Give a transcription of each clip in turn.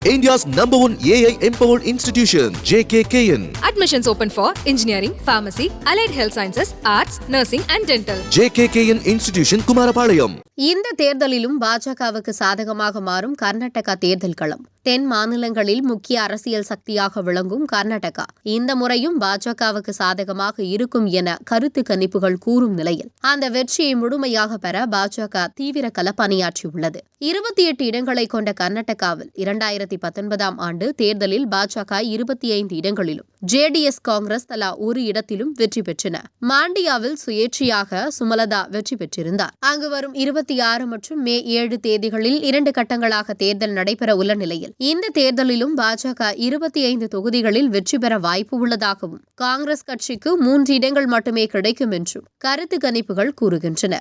India's #1 AI empowered institution, JKKN. Admissions open for engineering, pharmacy, allied health sciences, arts, nursing and dental. JKKN Institution, Kumarapalayam. இந்த தேர்தலிலும் பாஜகவுக்கு சாதகமாக மாறும் கர்நாடகா தேர்தல் களம். தென் மாநிலங்களில் முக்கிய அரசியல் சக்தியாக விளங்கும் கர்நாடகா இந்த முறையும் பாஜகவுக்கு சாதகமாக இருக்கும் என கருத்து கணிப்புகள் கூறும் நிலையில் அந்த வெற்றியை முழுமையாக பெற பாஜக தீவிர களப்பணியாற்றியுள்ளது. 28 இடங்களை கொண்ட கர்நாடகாவில் 2019ஆம் ஆண்டு தேர்தலில் பாஜக 25 இடங்களிலும் ஜேடிஎஸ் காங்கிரஸ் தலா ஒரு இடத்திலும் வெற்றி பெற்றன. மாண்டியாவில் சுயேட்சையாக சுமலதா வெற்றி பெற்றிருந்தார். அங்கு வரும் 26 மற்றும் மே 7 தேதிகளில் 2 கட்டங்களாக தேர்தல் நடைபெற உள்ள நிலையில் இந்த தேர்தலிலும் பாஜக 25 தொகுதிகளில் வெற்றி பெற வாய்ப்பு உள்ளதாகவும் காங்கிரஸ் கட்சிக்கு 3 இடங்கள் மட்டுமே கிடைக்கும் என்றும் கருத்து கணிப்புகள் கூறுகின்றன.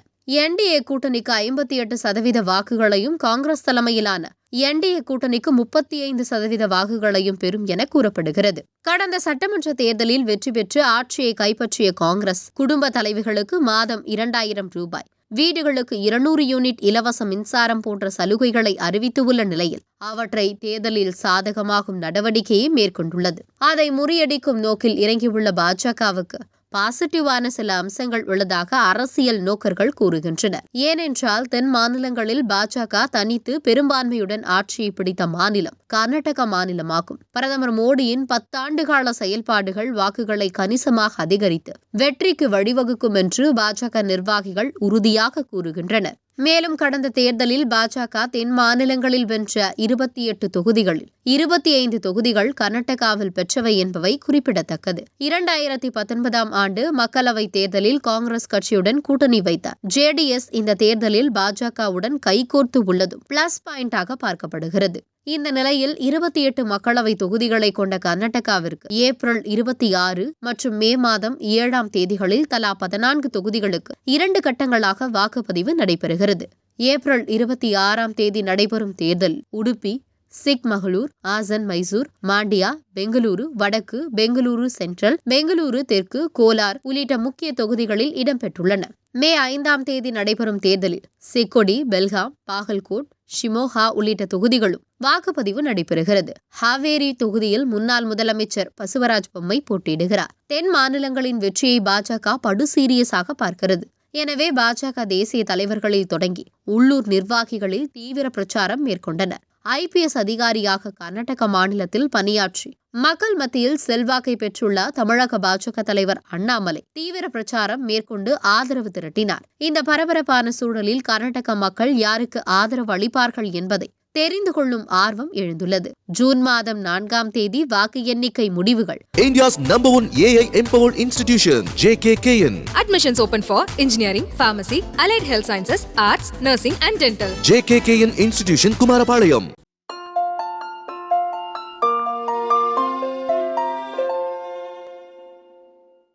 என்டிஏ கூட்டணிக்கு 58% வாக்குகளையும் காங்கிரஸ் தலைமையிலான என்டிஏ கூட்டணிக்கு 35% வாக்குகளையும் பெறும் என கூறப்படுகிறது. கடந்த சட்டமன்ற தேர்தலில் வெற்றி பெற்று ஆட்சியை கைப்பற்றிய காங்கிரஸ் குடும்ப தலைவிகளுக்கு மாதம் 2000 ரூபாய், வீடுகளுக்கு 200 யூனிட் இலவச மின்சாரம் போன்ற சலுகைகளை அறிவித்துள்ள நிலையில் அவற்றை தேர்தலில் சாதகமாகும் நடவடிக்கையை மேற்கொண்டுள்ளது. அதை முறியடிக்கும் நோக்கில் இறங்கியுள்ள பாஜகவுக்கு பாசிட்டிவான சில அம்சங்கள் உள்ளதாக அரசியல் நோக்கர்கள் கூறுகின்றனர். ஏனென்றால் தென் மாநிலங்களில் பாஜக தனித்து பெரும்பான்மையுடன் ஆட்சியை பிடித்த மாநிலம் கர்நாடகா மாநிலமாகும். பிரதமர் மோடியின் 10 ஆண்டுகால செயல்பாடுகள் வாக்குகளை கணிசமாக அதிகரித்து வெற்றிக்கு வழிவகுக்கும் என்று பாஜக நிர்வாகிகள் உறுதியாக கூறுகின்றனர். மேலும் கடந்த தேர்தலில் பாஜக தென் மாநிலங்களில் வென்ற 28 தொகுதிகளில் 25 தொகுதிகள் கர்நாடகாவில் பெற்றவை என்பவை குறிப்பிடத்தக்கது. 2019ஆம் ஆண்டு மக்களவைத் தேர்தலில் காங்கிரஸ் கட்சியுடன் கூட்டணி வைத்த ஜேடிஎஸ் இந்த தேர்தலில் பாஜகவுடன் கைகோர்த்து உள்ளதும் பிளஸ் பாயிண்டாக பார்க்கப்படுகிறது. இந்த நிலையில் 28 மக்களவை தொகுதிகளை கொண்ட கர்நாடகாவிற்கு ஏப்ரல் 26 மற்றும் மே மாதம் 7ஆம் தேதிகளில் தலா 14 தொகுதிகளுக்கு 2 கட்டங்களாக வாக்குப்பதிவு நடைபெறுகிறது. ஏப்ரல் 26ஆம் தேதி நடைபெறும் தேர்தல் உடுப்பி, சிக்மகளூர், ஆசன், மைசூர், மாண்டியா, பெங்களூரு வடக்கு, பெங்களூரு சென்ட்ரல், பெங்களூரு தெற்கு, கோலார் உள்ளிட்ட முக்கிய தொகுதிகளில் இடம்பெற்றுள்ளன. மே 5ஆம் தேதி நடைபெறும் தேர்தலில் சிக்கோடி, பெல்காம், பாகல்கோட், ஷிமோகா உள்ளிட்ட தொகுதிகளும் வாக்குப்பதிவு நடைபெறுகிறது. ஹாவேரி தொகுதியில் முன்னாள் முதலமைச்சர் பசுவராஜ் பொம்மை போட்டியிடுகிறார். தென் மாநிலங்களின் வெற்றியை பாஜக படு சீரியஸாக பார்க்கிறது. எனவே பாஜக தேசிய தலைவர்களில் தொடங்கி உள்ளூர் நிர்வாகிகளில் தீவிர பிரச்சாரம் மேற்கொண்டனர். IPS அதிகாரியாக கர்நாடக மாநிலத்தில் பணியாற்றி மக்கள் மத்தியில் செல்வாக்கை பெற்றுள்ள தமிழக பாஜக தலைவர் அண்ணாமலை தீவிர பிரச்சாரம் மேற்கொண்டு ஆதரவு திரட்டினார். இந்த பரபரப்பான சூழலில் கர்நாடக மக்கள் யாருக்கு ஆதரவு அளிப்பார்கள் என்பதை தெரிந்து கொள்ளும் ஆர்வம் எழுந்துள்ளது. ஜூன் மாதம் 4ஆம் தேதி வாக்கு எண்ணிக்கை முடிவுகள். India's #1 AI empowered institution, JKKN. Admissions open for engineering, pharmacy, allied health sciences, arts, nursing and dental. JKKN Institution, Kumarapalayam.